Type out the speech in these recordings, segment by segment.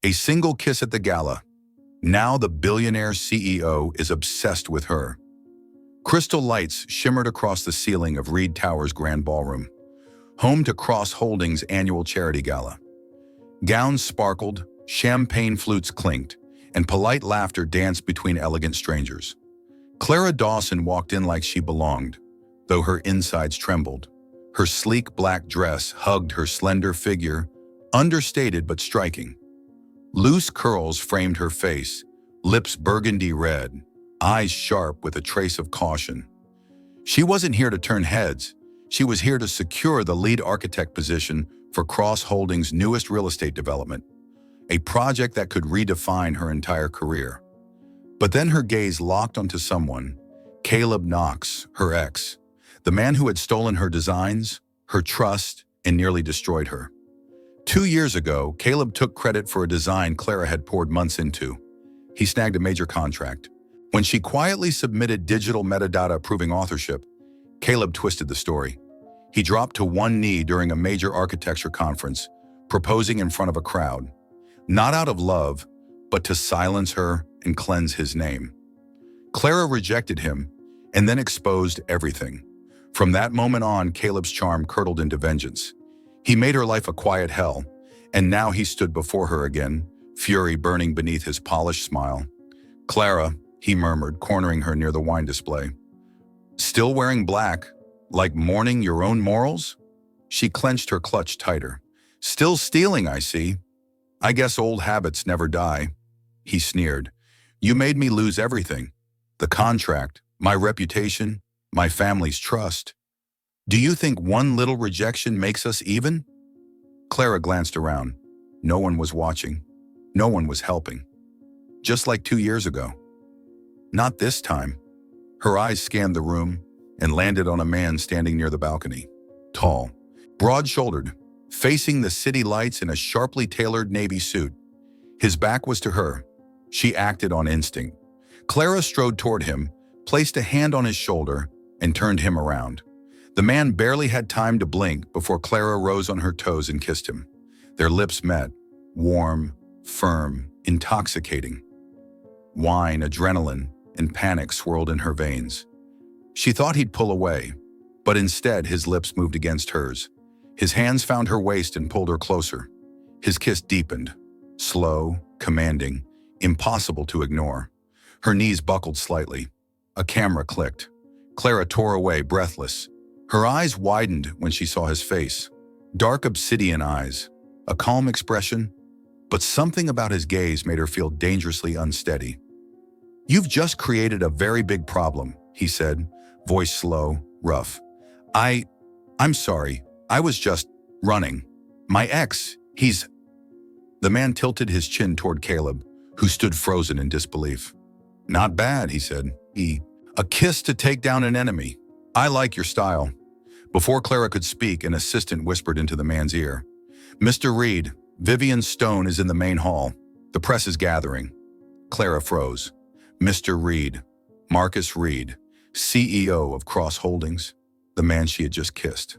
A single kiss at the gala. Now the billionaire CEO is obsessed with her. Crystal lights shimmered across the ceiling of Reed Tower's Grand Ballroom, home to Cross Holdings' annual charity gala. Gowns sparkled, champagne flutes clinked, and polite laughter danced between elegant strangers. Clara Dawson walked in like she belonged, though her insides trembled. Her sleek black dress hugged her slender figure, understated but striking. Loose curls framed her face, lips burgundy red, eyes sharp with a trace of caution. She wasn't here to turn heads. She was here to secure the lead architect position for Cross Holdings' newest real estate development, a project that could redefine her entire career. But then her gaze locked onto someone, Caleb Knox, her ex, the man who had stolen her designs, her trust, and nearly destroyed her. 2 years ago, Caleb took credit for a design Clara had poured months into. He snagged a major contract. When she quietly submitted digital metadata proving authorship, Caleb twisted the story. He dropped to one knee during a major architecture conference, proposing in front of a crowd, not out of love, but to silence her and cleanse his name. Clara rejected him and then exposed everything. From that moment on, Caleb's charm curdled into vengeance. He made her life a quiet hell, and now he stood before her again, fury burning beneath his polished smile. "Clara," he murmured, cornering her near the wine display. "Still wearing black, like mourning your own morals?" She clenched her clutch tighter. "Still stealing, I see. I guess old habits never die." He sneered. "You made me lose everything. The contract, my reputation, my family's trust. Do you think one little rejection makes us even?" Clara glanced around. No one was watching. No one was helping. Just like 2 years ago. Not this time. Her eyes scanned the room and landed on a man standing near the balcony. Tall, broad-shouldered, facing the city lights in a sharply tailored navy suit. His back was to her. She acted on instinct. Clara strode toward him, placed a hand on his shoulder, and turned him around. The man barely had time to blink before Clara rose on her toes and kissed him. Their lips met, warm, firm, intoxicating. Wine, adrenaline, and panic swirled in her veins. She thought he'd pull away, but instead his lips moved against hers. His hands found her waist and pulled her closer. His kiss deepened, slow, commanding, impossible to ignore. Her knees buckled slightly. A camera clicked. Clara tore away, breathless. Her eyes widened when she saw his face. Dark obsidian eyes, a calm expression, but something about his gaze made her feel dangerously unsteady. "You've just created a very big problem," he said, voice slow, rough. I'm sorry. I was just running. My ex, he's..." The man tilted his chin toward Caleb, who stood frozen in disbelief. "Not bad," he said. "A kiss to take down an enemy. I like your style." Before Clara could speak, an assistant whispered into the man's ear. "Mr. Reed, Vivian Stone is in the main hall. The press is gathering." Clara froze. Mr. Reed, Marcus Reed, CEO of Cross Holdings, the man she had just kissed.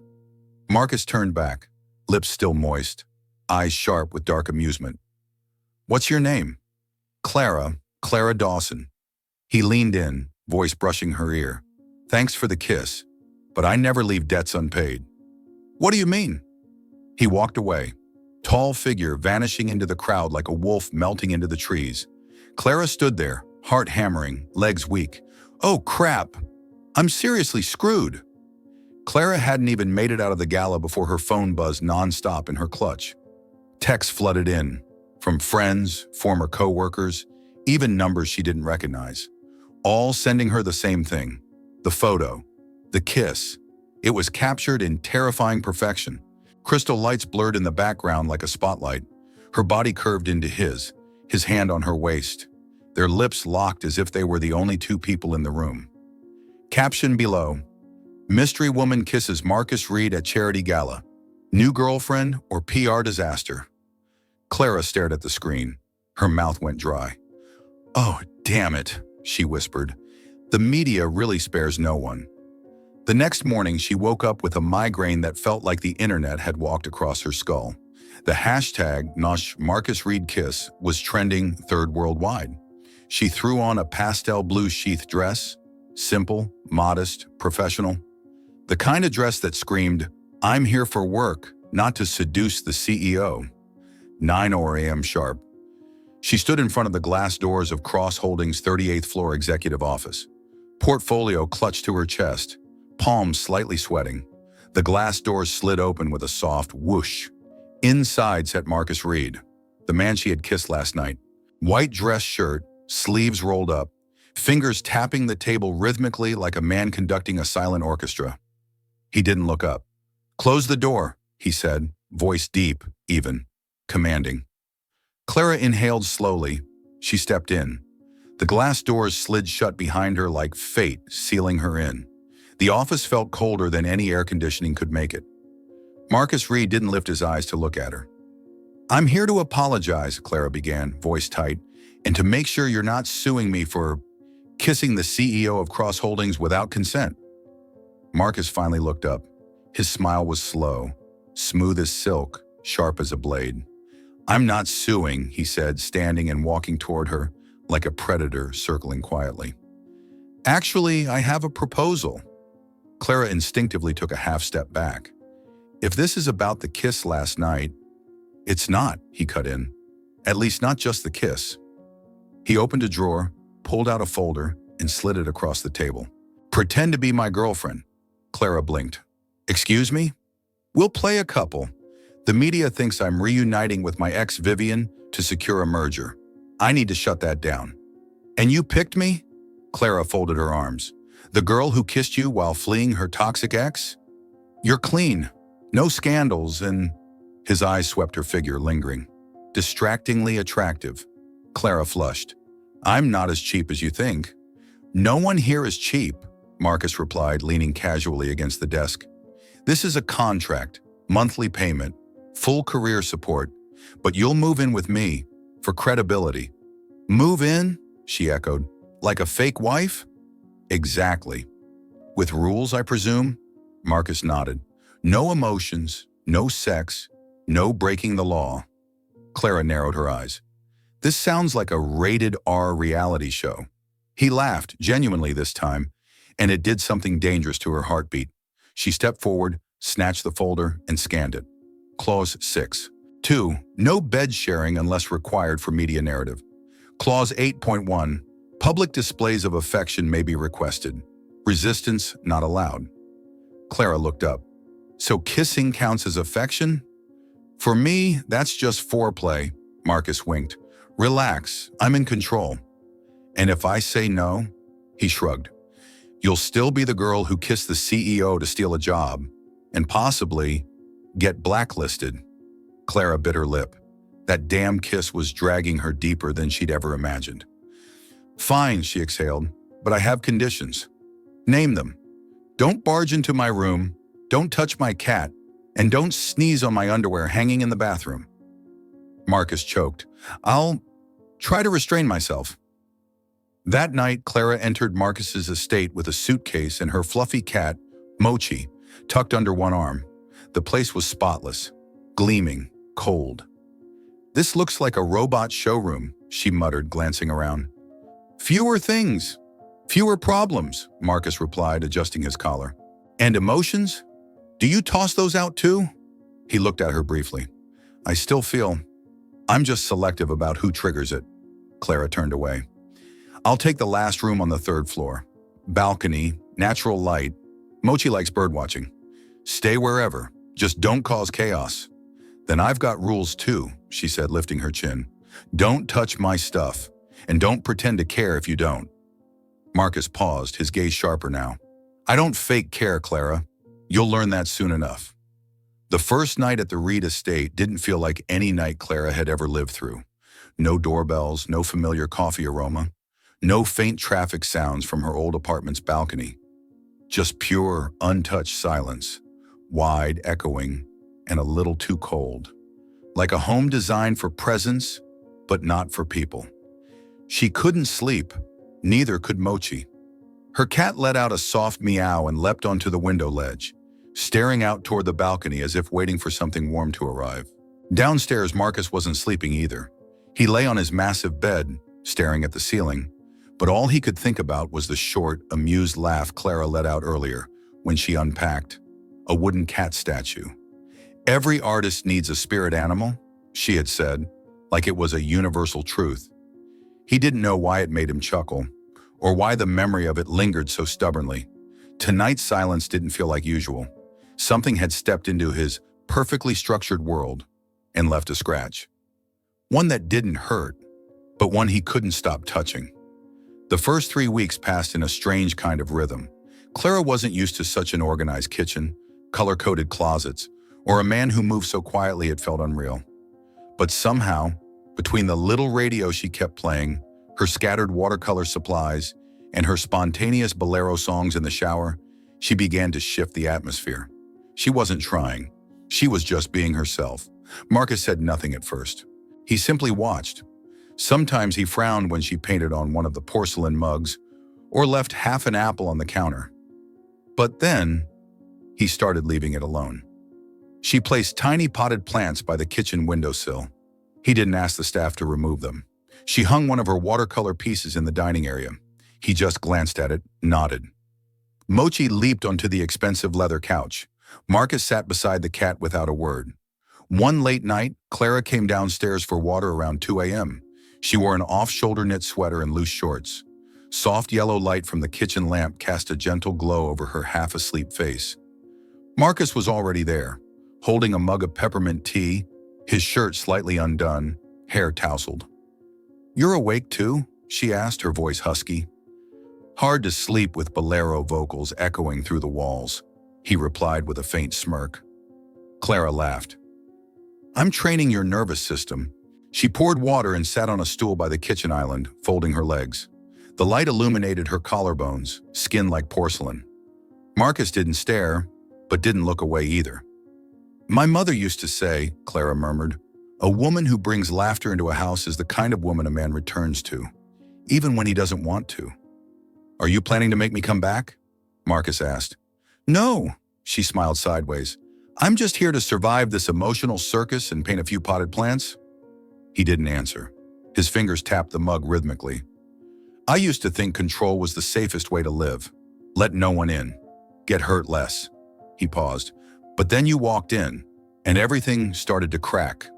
Marcus turned back, lips still moist, eyes sharp with dark amusement. "What's your name?" Clara Dawson." He leaned in, voice brushing her ear. "Thanks for the kiss, but I never leave debts unpaid." "What do you mean?" He walked away, tall figure vanishing into the crowd like a wolf melting into the trees. Clara stood there, heart hammering, legs weak. "Oh crap! I'm seriously screwed." Clara hadn't even made it out of the gala before her phone buzzed nonstop in her clutch. Texts flooded in, from friends, former co-workers, even numbers she didn't recognize. All sending her the same thing. The photo. The kiss. It was captured in terrifying perfection. Crystal lights blurred in the background like a spotlight. Her body curved into his hand on her waist. Their lips locked as if they were the only two people in the room. Caption below: "Mystery woman kisses Marcus Reed at charity gala. New girlfriend or PR disaster?" Clara stared at the screen. Her mouth went dry. "Oh, damn it," she whispered. "The media really spares no one." The next morning, she woke up with a migraine that felt like the internet had walked across her skull. The hashtag Nosh Marcus Reed Kiss was trending third worldwide. She threw on a pastel blue sheath dress, simple, modest, professional. The kind of dress that screamed, "I'm here for work, not to seduce the CEO." 9 a.m. sharp. She stood in front of the glass doors of Cross Holdings' 38th floor executive office. Portfolio clutched to her chest, palms slightly sweating. The glass doors slid open with a soft whoosh. Inside sat Marcus Reed, the man she had kissed last night. White dress shirt, sleeves rolled up, fingers tapping the table rhythmically like a man conducting a silent orchestra. He didn't look up. "Close the door," he said, voice deep, even, commanding. Clara inhaled slowly. She stepped in. The glass doors slid shut behind her like fate sealing her in. The office felt colder than any air conditioning could make it. Marcus Reed didn't lift his eyes to look at her. "I'm here to apologize," Clara began, voice tight, "and to make sure you're not suing me for kissing the CEO of Cross Holdings without consent." Marcus finally looked up. His smile was slow, smooth as silk, sharp as a blade. "I'm not suing," he said, standing and walking toward her like a predator circling quietly. "Actually, I have a proposal." Clara instinctively took a half step back. "If this is about the kiss last night—" "It's not," he cut in. "At least not just the kiss." He opened a drawer, pulled out a folder, and slid it across the table. "Pretend to be my girlfriend." Clara blinked. "Excuse me? We'll play a couple. The media thinks I'm reuniting with my ex Vivian to secure a merger. I need to shut that down." "And you picked me?" Clara folded her arms. "The girl who kissed you while fleeing her toxic ex? You're clean. No scandals, and—" His eyes swept her figure, lingering. "Distractingly attractive." Clara flushed. "I'm not as cheap as you think." "No one here is cheap," Marcus replied, leaning casually against the desk. "This is a contract, monthly payment, full career support, but you'll move in with me, for credibility." "Move in?" she echoed. "Like a fake wife?" "Exactly." "With rules, I presume?" Marcus nodded. "No emotions, no sex, no breaking the law." Clara narrowed her eyes. "This sounds like a rated R reality show." He laughed, genuinely this time, and it did something dangerous to her heartbeat. She stepped forward, snatched the folder, and scanned it. Clause 6. 2. No bed sharing unless required for media narrative. Clause 8.1. Public displays of affection may be requested. Resistance not allowed. Clara looked up. "So kissing counts as affection?" "For me, that's just foreplay," Marcus winked. "Relax, I'm in control." "And if I say no?" He shrugged. "You'll still be the girl who kissed the CEO to steal a job, and possibly get blacklisted." Clara bit her lip. That damn kiss was dragging her deeper than she'd ever imagined. "Fine," she exhaled, "but I have conditions." "Name them." "Don't barge into my room, don't touch my cat, and don't sneeze on my underwear hanging in the bathroom." Marcus choked. "I'll try to restrain myself." That night, Clara entered Marcus's estate with a suitcase and her fluffy cat, Mochi, tucked under one arm. The place was spotless, gleaming, cold. "This looks like a robot showroom," she muttered, glancing around. "Fewer things, fewer problems," Marcus replied, adjusting his collar. "And emotions? Do you toss those out too?" He looked at her briefly. "I still feel I'm just selective about who triggers it." Clara turned away. "I'll take the last room on the 3rd floor. Balcony, natural light. Mochi likes birdwatching. Stay wherever, just don't cause chaos." "Then I've got rules too," she said, lifting her chin. "Don't touch my stuff, and don't pretend to care if you don't." Marcus paused, his gaze sharper now. "I don't fake care, Clara. You'll learn that soon enough." The first night at the Reed estate didn't feel like any night Clara had ever lived through. No doorbells, no familiar coffee aroma, no faint traffic sounds from her old apartment's balcony. Just pure, untouched silence, wide, echoing, and a little too cold. Like a home designed for presence, but not for people. She couldn't sleep, neither could Mochi. Her cat let out a soft meow and leapt onto the window ledge, staring out toward the balcony as if waiting for something warm to arrive. Downstairs, Marcus wasn't sleeping either. He lay on his massive bed, staring at the ceiling, but all he could think about was the short, amused laugh Clara let out earlier when she unpacked a wooden cat statue. "Every artist needs a spirit animal," she had said, like it was a universal truth. He didn't know why it made him chuckle, or why the memory of it lingered so stubbornly. Tonight's silence didn't feel like usual. Something had stepped into his perfectly structured world and left a scratch. One that didn't hurt, but one he couldn't stop touching. The first 3 weeks passed in a strange kind of rhythm. Clara wasn't used to such an organized kitchen, color-coded closets, or a man who moved so quietly it felt unreal. But somehow, between the little radio she kept playing, her scattered watercolor supplies, and her spontaneous bolero songs in the shower, she began to shift the atmosphere. She wasn't trying. She was just being herself. Marcus said nothing at first. He simply watched. Sometimes he frowned when she painted on one of the porcelain mugs or left half an apple on the counter. But then, he started leaving it alone. She placed tiny potted plants by the kitchen windowsill. He didn't ask the staff to remove them. She hung one of her watercolor pieces in the dining area. He just glanced at it, nodded. Mochi leaped onto the expensive leather couch. Marcus sat beside the cat without a word. One late night, Clara came downstairs for water around 2 a.m. She wore an off-shoulder knit sweater and loose shorts. Soft yellow light from the kitchen lamp cast a gentle glow over her half-asleep face. Marcus was already there, holding a mug of peppermint tea, his shirt slightly undone, hair tousled. "You're awake too?" she asked, her voice husky. "Hard to sleep with bolero vocals echoing through the walls," he replied with a faint smirk. Clara laughed. "I'm training your nervous system." She poured water and sat on a stool by the kitchen island, folding her legs. The light illuminated her collarbones, skin like porcelain. Marcus didn't stare, but didn't look away either. "My mother used to say," Clara murmured, "a woman who brings laughter into a house is the kind of woman a man returns to, even when he doesn't want to." "Are you planning to make me come back?" Marcus asked. "No," she smiled sideways. "I'm just here to survive this emotional circus and paint a few potted plants." He didn't answer. His fingers tapped the mug rhythmically. "I used to think control was the safest way to live. Let no one in. Get hurt less." He paused. "But then you walked in, and everything started to crack."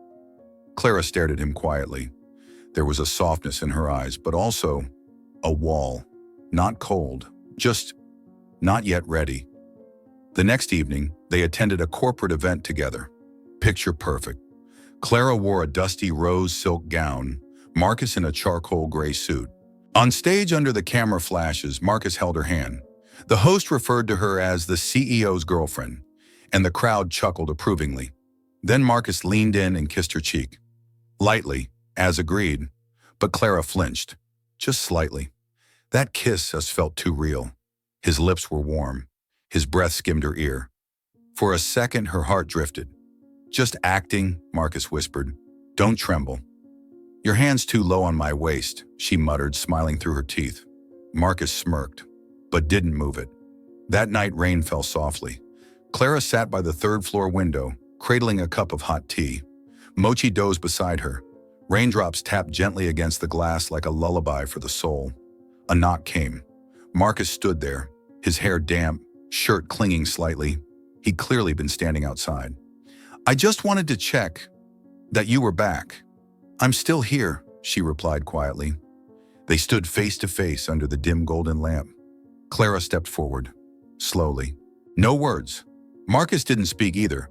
Clara stared at him quietly. There was a softness in her eyes, but also a wall. Not cold, just not yet ready. The next evening, they attended a corporate event together. Picture perfect. Clara wore a dusty rose silk gown, Marcus in a charcoal gray suit. On stage under the camera flashes, Marcus held her hand. The host referred to her as the CEO's girlfriend, and the crowd chuckled approvingly. Then Marcus leaned in and kissed her cheek. Lightly, as agreed, but Clara flinched, just slightly. That kiss has felt too real. His lips were warm. His breath skimmed her ear. For a second, her heart drifted. "Just acting," Marcus whispered. "Don't tremble." "Your hand's too low on my waist," she muttered, smiling through her teeth. Marcus smirked, but didn't move it. That night, rain fell softly. Clara sat by the third-floor window, cradling a cup of hot tea. Mochi dozed beside her. Raindrops tapped gently against the glass like a lullaby for the soul. A knock came. Marcus stood there, his hair damp, shirt clinging slightly. He'd clearly been standing outside. "I just wanted to check that you were back." "I'm still here," she replied quietly. They stood face to face under the dim golden lamp. Clara stepped forward, slowly. No words. Marcus didn't speak either.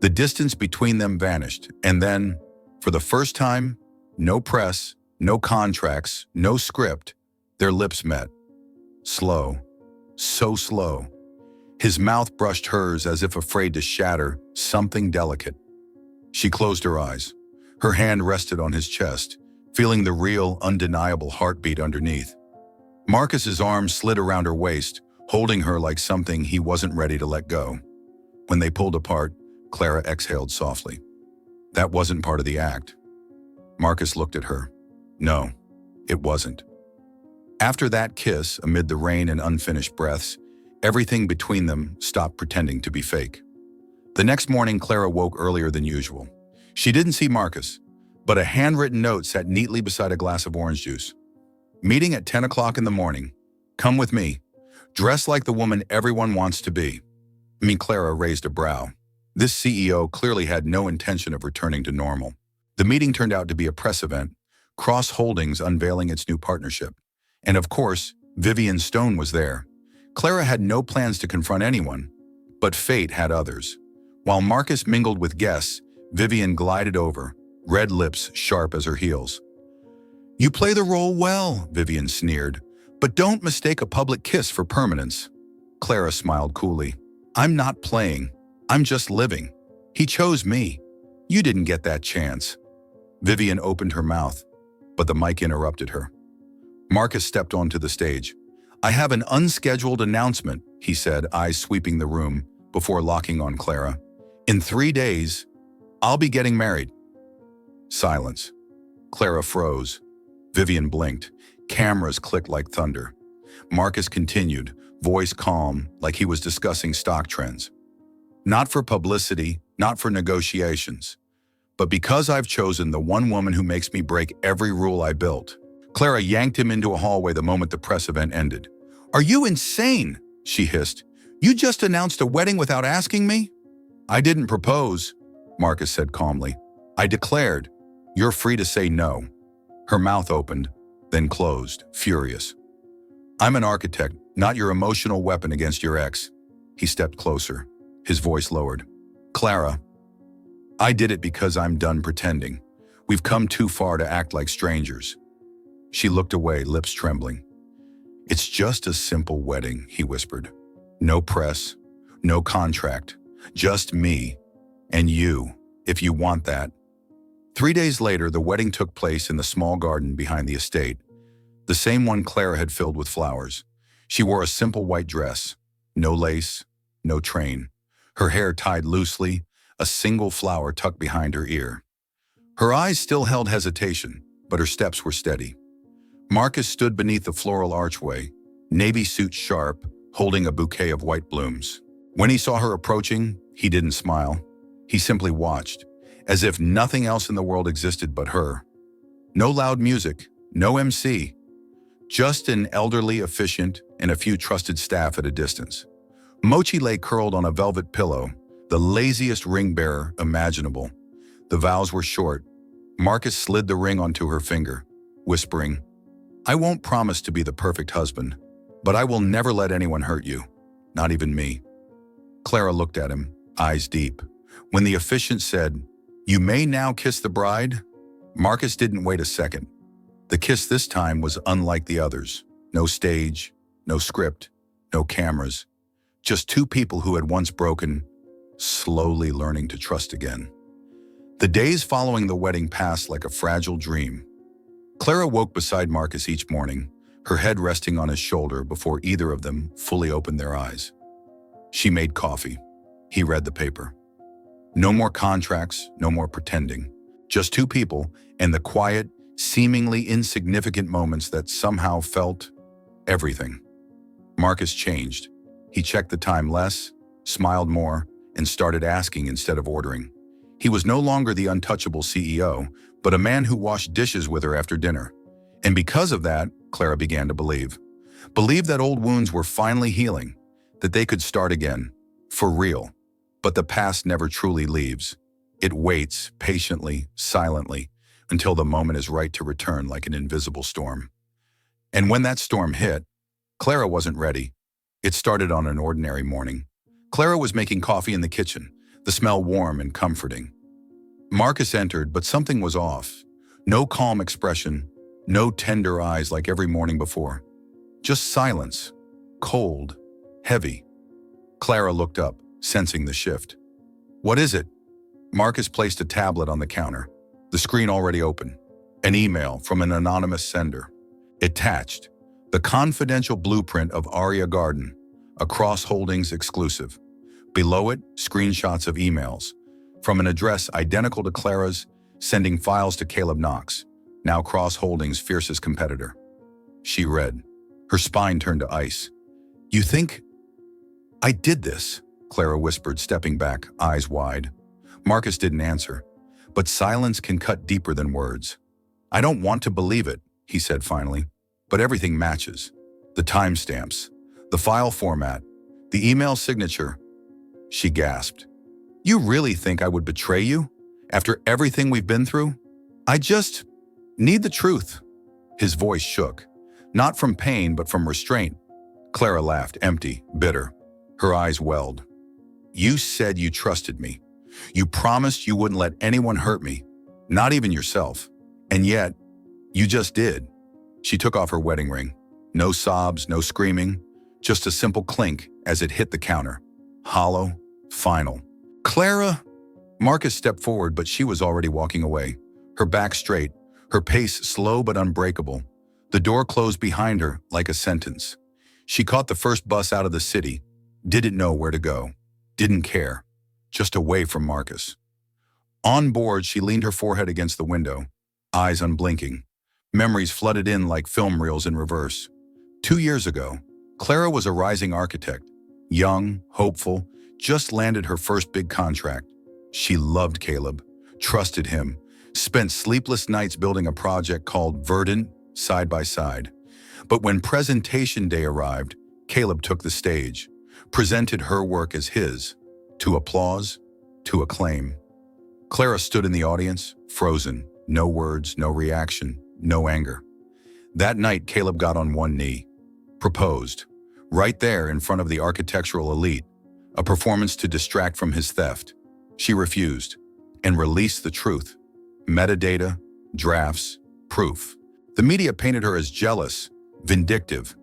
The distance between them vanished, and then, for the first time, no press, no contracts, no script, their lips met. Slow, so slow. His mouth brushed hers as if afraid to shatter something delicate. She closed her eyes. Her hand rested on his chest, feeling the real, undeniable heartbeat underneath. Marcus's arm slid around her waist, holding her like something he wasn't ready to let go. When they pulled apart, Clara exhaled softly. That wasn't part of the act. Marcus looked at her. No, it wasn't. After that kiss, amid the rain and unfinished breaths, everything between them stopped pretending to be fake. The next morning, Clara woke earlier than usual. She didn't see Marcus, but a handwritten note sat neatly beside a glass of orange juice. Meeting at 10 o'clock in the morning. Come with me. Dress like the woman everyone wants to be. Clara raised a brow. This CEO clearly had no intention of returning to normal. The meeting turned out to be a press event, Cross Holdings unveiling its new partnership. And of course, Vivian Stone was there. Clara had no plans to confront anyone, but fate had others. While Marcus mingled with guests, Vivian glided over, red lips sharp as her heels. You play the role well, Vivian sneered, but don't mistake a public kiss for permanence. Clara smiled coolly. I'm not playing. I'm just living. He chose me. You didn't get that chance. Vivian opened her mouth, but the mic interrupted her. Marcus stepped onto the stage. I have an unscheduled announcement, he said, eyes sweeping the room before locking on Clara. In 3 days, I'll be getting married. Silence. Clara froze. Vivian blinked. Cameras clicked like thunder. Marcus continued, voice calm, like he was discussing stock trends. Not for publicity, not for negotiations, but because I've chosen the one woman who makes me break every rule I built. Clara yanked him into a hallway the moment the press event ended. Are you insane? She hissed. You just announced a wedding without asking me? I didn't propose, Marcus said calmly. I declared. You're free to say no. Her mouth opened, then closed, furious. I'm an architect, not your emotional weapon against your ex. He stepped closer, his voice lowered. Clara, I did it because I'm done pretending. We've come too far to act like strangers. She looked away, lips trembling. It's just a simple wedding, he whispered. No press, no contract, just me and you, if you want that. 3 days later, the wedding took place in the small garden behind the estate, the same one Clara had filled with flowers. She wore a simple white dress, no lace, no train, her hair tied loosely, a single flower tucked behind her ear. Her eyes still held hesitation, but her steps were steady. Marcus stood beneath the floral archway, navy suit sharp, holding a bouquet of white blooms. When he saw her approaching, he didn't smile. He simply watched, as if nothing else in the world existed but her. No loud music, no MC, just an elderly officiant and a few trusted staff at a distance. Mochi lay curled on a velvet pillow, the laziest ring bearer imaginable. The vows were short. Marcus slid the ring onto her finger, whispering, I won't promise to be the perfect husband, but I will never let anyone hurt you, not even me. Clara looked at him, eyes deep. When the officiant said, You may now kiss the bride, Marcus didn't wait a second. The kiss this time was unlike the others. No stage, no script, no cameras. Just two people who had once broken, slowly learning to trust again. The days following the wedding passed like a fragile dream. Clara woke beside Marcus each morning, her head resting on his shoulder before either of them fully opened their eyes. She made coffee. He read the paper. No more contracts, no more pretending. Just two people and the quiet, seemingly insignificant moments that somehow felt everything. Marcus changed. He checked the time less, smiled more, and started asking instead of ordering. He was no longer the untouchable CEO, but a man who washed dishes with her after dinner. And because of that, Clara began to believe. Believe that old wounds were finally healing, that they could start again, for real. But the past never truly leaves. It waits, patiently, silently, until the moment is right to return like an invisible storm. And when that storm hit, Clara wasn't ready. It started on an ordinary morning. Clara was making coffee in the kitchen, the smell warm and comforting. Marcus entered, but something was off. No calm expression, no tender eyes like every morning before. Just silence, cold, heavy. Clara looked up, sensing the shift. What is it? Marcus placed a tablet on the counter, the screen already open. An email from an anonymous sender. Attached, the confidential blueprint of Aria Garden, a Cross Holdings exclusive. Below it, screenshots of emails from an address identical to Clara's, sending files to Caleb Knox, now Cross Holdings' fiercest competitor. She read. Her spine turned to ice. You think I did this? Clara whispered, stepping back, eyes wide. Marcus didn't answer, But silence can cut deeper than words. I don't want to believe it, he said finally, but everything matches. The timestamps, the file format, the email signature. She gasped. You really think I would betray you? After everything we've been through? I just need the truth. His voice shook, not from pain but from restraint. Clara laughed, empty, bitter. Her eyes welled. You said you trusted me. You promised you wouldn't let anyone hurt me, not even yourself. And yet, you just did. She took off her wedding ring. No sobs, no screaming, just a simple clink as it hit the counter. Hollow, final. Clara! Marcus stepped forward, but she was already walking away. Her back straight, her pace slow but unbreakable. The door closed behind her like a sentence. She caught the first bus out of the city, didn't know where to go, didn't care, just away from Marcus. On board, she leaned her forehead against the window, eyes unblinking. Memories flooded in like film reels in reverse. 2 years ago, Clara was a rising architect, young, hopeful, just landed her first big contract. She loved Caleb, trusted him, spent sleepless nights building a project called Verdant side by side. But when presentation day arrived, Caleb took the stage, presented her work as his, to applause, to acclaim. Clara stood in the audience, frozen, no words, no reaction, no anger. That night, Caleb got on one knee, proposed, right there in front of the architectural elite, a performance to distract from his theft. She refused and released the truth. Metadata, drafts, proof. The media painted her as jealous, vindictive.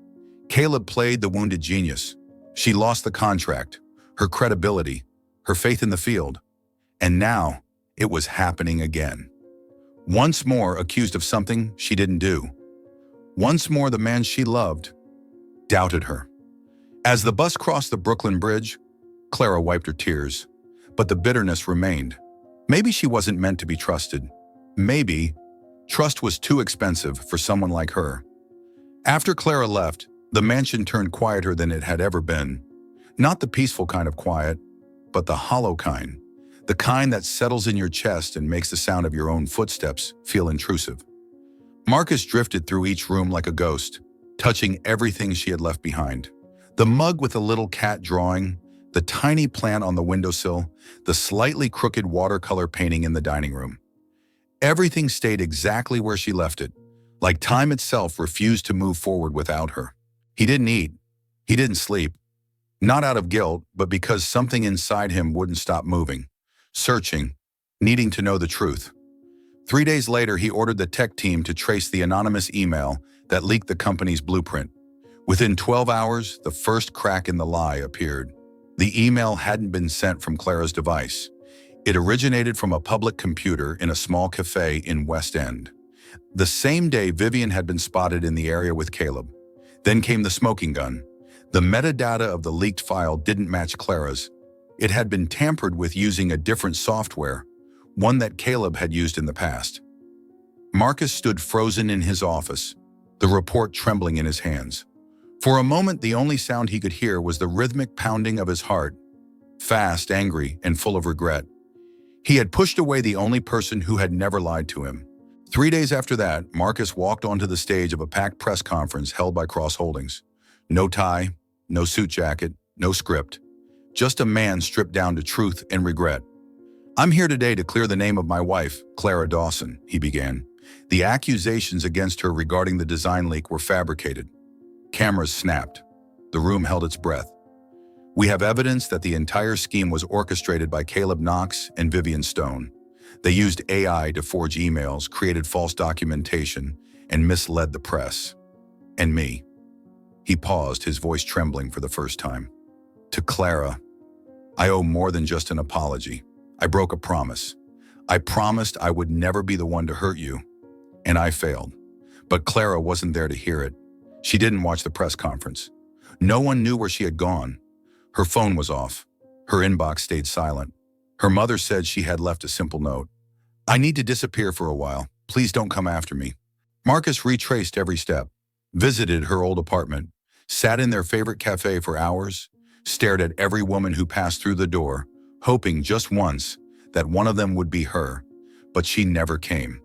Caleb played the wounded genius. She lost the contract, her credibility, her faith in the field. And now it was happening again. Once more accused of something she didn't do. Once more the man she loved doubted her. As the bus crossed the Brooklyn Bridge, Clara wiped her tears, but the bitterness remained. Maybe she wasn't meant to be trusted. Maybe trust was too expensive for someone like her. After Clara left, the mansion turned quieter than it had ever been. Not the peaceful kind of quiet, but the hollow kind. The kind that settles in your chest and makes the sound of your own footsteps feel intrusive. Marcus drifted through each room like a ghost, touching everything she had left behind. The mug with the little cat drawing, the tiny plant on the windowsill, the slightly crooked watercolor painting in the dining room. Everything stayed exactly where she left it, like time itself refused to move forward without her. He didn't eat. He didn't sleep. Not out of guilt, but because something inside him wouldn't stop moving, searching, needing to know the truth. 3 days later, he ordered the tech team to trace the anonymous email that leaked the company's blueprint. Within 12 hours, the first crack in the lie appeared. The email hadn't been sent from Clara's device. It originated from a public computer in a small cafe in West End. The same day, Vivian had been spotted in the area with Caleb. Then came the smoking gun. The metadata of the leaked file didn't match Clara's. It had been tampered with using a different software, one that Caleb had used in the past. Marcus stood frozen in his office, the report trembling in his hands. For a moment, the only sound he could hear was the rhythmic pounding of his heart, fast, angry, and full of regret. He had pushed away the only person who had never lied to him. 3 days after that, Marcus walked onto the stage of a packed press conference held by Cross Holdings. No tie, no suit jacket, no script. Just a man stripped down to truth and regret. I'm here today to clear the name of my wife, Clara Dawson, he began. The accusations against her regarding the design leak were fabricated. Cameras snapped. The room held its breath. We have evidence that the entire scheme was orchestrated by Caleb Knox and Vivian Stone. They used AI to forge emails, created false documentation, and misled the press. And me. He paused, his voice trembling for the first time. To Clara, I owe more than just an apology. I broke a promise. I promised I would never be the one to hurt you, and I failed. But Clara wasn't there to hear it. She didn't watch the press conference. No one knew where she had gone. Her phone was off. Her inbox stayed silent. Her mother said she had left a simple note. I need to disappear for a while. Please don't come after me. Marcus retraced every step, visited her old apartment, sat in their favorite cafe for hours, stared at every woman who passed through the door, hoping just once that one of them would be her. but she never came.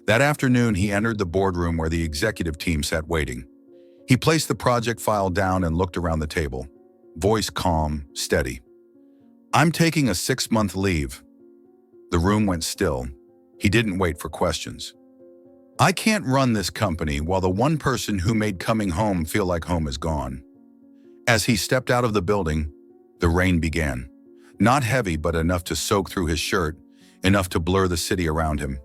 That afternoon, he entered the boardroom where the executive team sat waiting. He placed the project file down and looked around the table, voice calm, steady. "I'm taking a 6-month leave." The room went still. He didn't wait for questions. "I can't run this company while the one person who made coming home feel like home is gone." As he stepped out of the building, the rain began. Not heavy, but enough to soak through his shirt, enough to blur the city around him.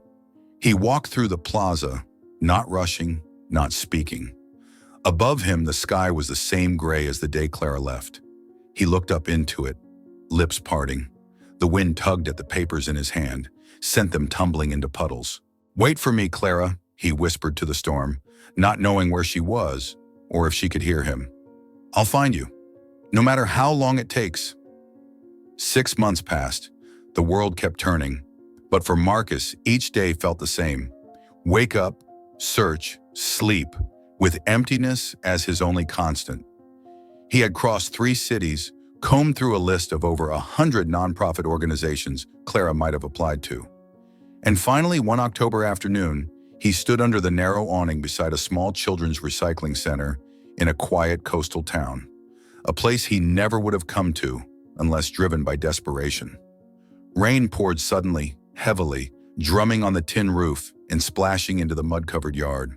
He walked through the plaza, not rushing, not speaking. Above him, the sky was the same gray as the day Clara left. He looked up into it, lips parting. The wind tugged at the papers in his hand, sent them tumbling into puddles. "Wait for me, Clara," he whispered to the storm, not knowing where she was or if she could hear him. "I'll find you, no matter how long it takes." 6 months passed. The world kept turning. But for Marcus, each day felt the same. Wake up, search, sleep, with emptiness as his only constant. He had crossed 3 cities, combed through a list of over 100 nonprofit organizations Clara might have applied to. And finally, one October afternoon, he stood under the narrow awning beside a small children's recycling center in a quiet coastal town, a place he never would have come to unless driven by desperation. Rain poured suddenly, heavily, drumming on the tin roof and splashing into the mud-covered yard.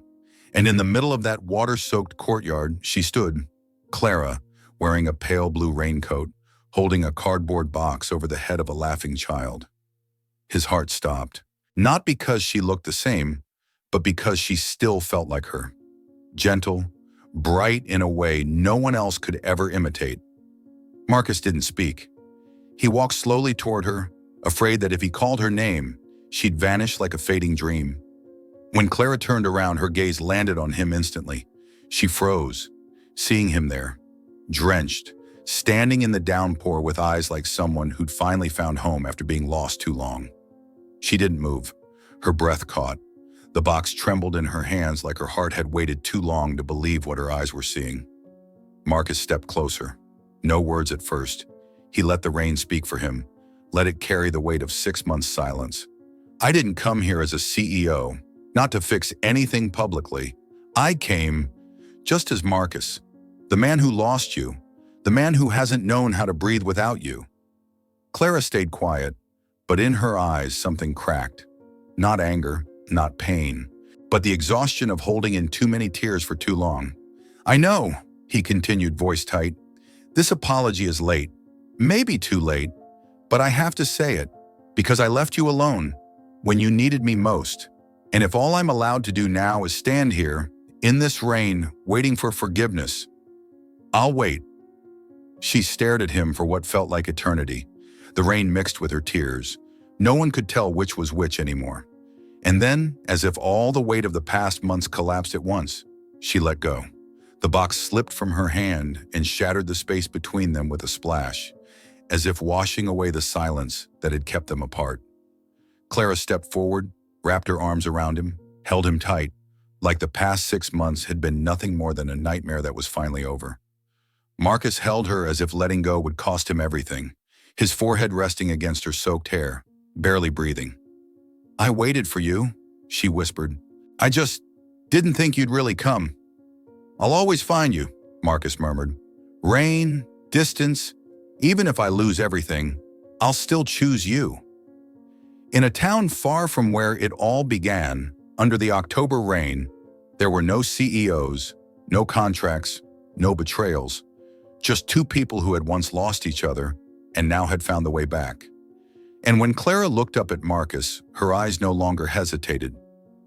And in the middle of that water-soaked courtyard, she stood, Clara, wearing a pale blue raincoat, holding a cardboard box over the head of a laughing child. His heart stopped, not because she looked the same, but because she still felt like her. Gentle, bright in a way no one else could ever imitate. Marcus didn't speak. He walked slowly toward her, afraid that if he called her name, she'd vanish like a fading dream. When Clara turned around, her gaze landed on him instantly. She froze, seeing him there, drenched, standing in the downpour with eyes like someone who'd finally found home after being lost too long. She didn't move. Her breath caught. The box trembled in her hands like her heart had waited too long to believe what her eyes were seeing. Marcus stepped closer. No words at first. He let the rain speak for him, let it carry the weight of 6 months' silence. "I didn't come here as a CEO, not to fix anything publicly. I came just as Marcus, the man who lost you, the man who hasn't known how to breathe without you." Clara stayed quiet, but in her eyes something cracked. Not anger, not pain, but the exhaustion of holding in too many tears for too long. "I know," he continued, voice tight. "This apology is late, maybe too late, but I have to say it, because I left you alone when you needed me most. And if all I'm allowed to do now is stand here, in this rain, waiting for forgiveness, I'll wait." She stared at him for what felt like eternity. The rain mixed with her tears. No one could tell which was which anymore. And then, as if all the weight of the past months collapsed at once, she let go. The box slipped from her hand and shattered the space between them with a splash, as if washing away the silence that had kept them apart. Clara stepped forward, wrapped her arms around him, held him tight, like the past 6 months had been nothing more than a nightmare that was finally over. Marcus held her as if letting go would cost him everything, his forehead resting against her soaked hair, barely breathing. "I waited for you," she whispered. "I just didn't think you'd really come." "I'll always find you," Marcus murmured. "Rain, distance, even if I lose everything, I'll still choose you." In a town far from where it all began, under the October rain, there were no CEOs, no contracts, no betrayals, just 2 people who had once lost each other and now had found the way back. And when Clara looked up at Marcus, her eyes no longer hesitated.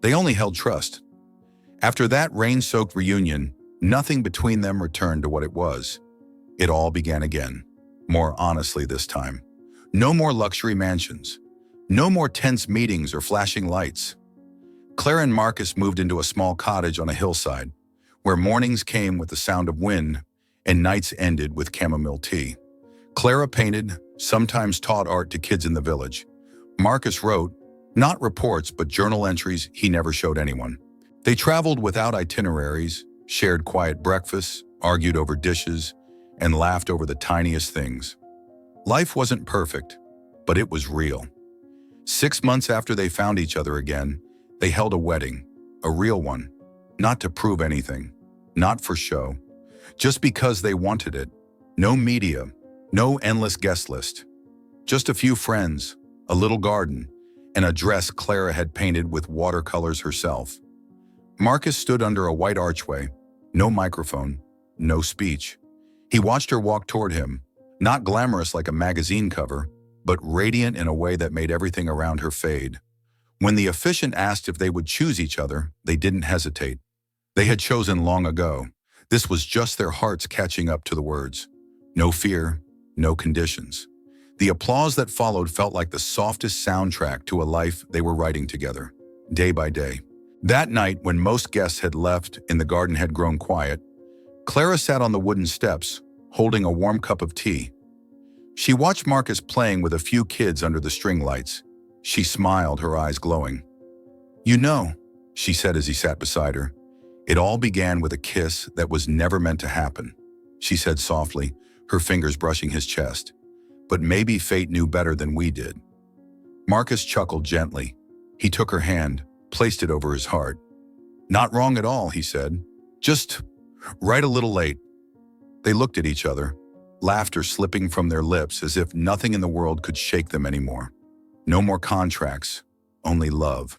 They only held trust. After that rain-soaked reunion, nothing between them returned to what it was. It all began again, more honestly this time. No more luxury mansions. No more tense meetings or flashing lights. Clara and Marcus moved into a small cottage on a hillside, where mornings came with the sound of wind and nights ended with chamomile tea. Clara painted, sometimes taught art to kids in the village. Marcus wrote, not reports but journal entries he never showed anyone. They traveled without itineraries, shared quiet breakfasts, argued over dishes, and laughed over the tiniest things. Life wasn't perfect, but it was real. 6 months after they found each other again, they held a wedding, a real one, not to prove anything, not for show, just because they wanted it. No media, no endless guest list, just a few friends, a little garden, and a dress Clara had painted with watercolors herself. Marcus stood under a white archway, no microphone, no speech. He watched her walk toward him, not glamorous like a magazine cover, but radiant in a way that made everything around her fade. When the officiant asked if they would choose each other, they didn't hesitate. They had chosen long ago. This was just their hearts catching up to the words. No fear, no conditions. The applause that followed felt like the softest soundtrack to a life they were writing together, day by day. That night, when most guests had left and the garden had grown quiet, Clara sat on the wooden steps, holding a warm cup of tea. She watched Marcus playing with a few kids under the string lights. She smiled, her eyes glowing. "You know," she said as he sat beside her, "it all began with a kiss that was never meant to happen," she said softly, her fingers brushing his chest. "But maybe fate knew better than we did." Marcus chuckled gently. He took her hand, placed it over his heart. "Not wrong at all," he said. "Just right a little late." They looked at each other, laughter slipping from their lips as if nothing in the world could shake them anymore. No more contracts, only love.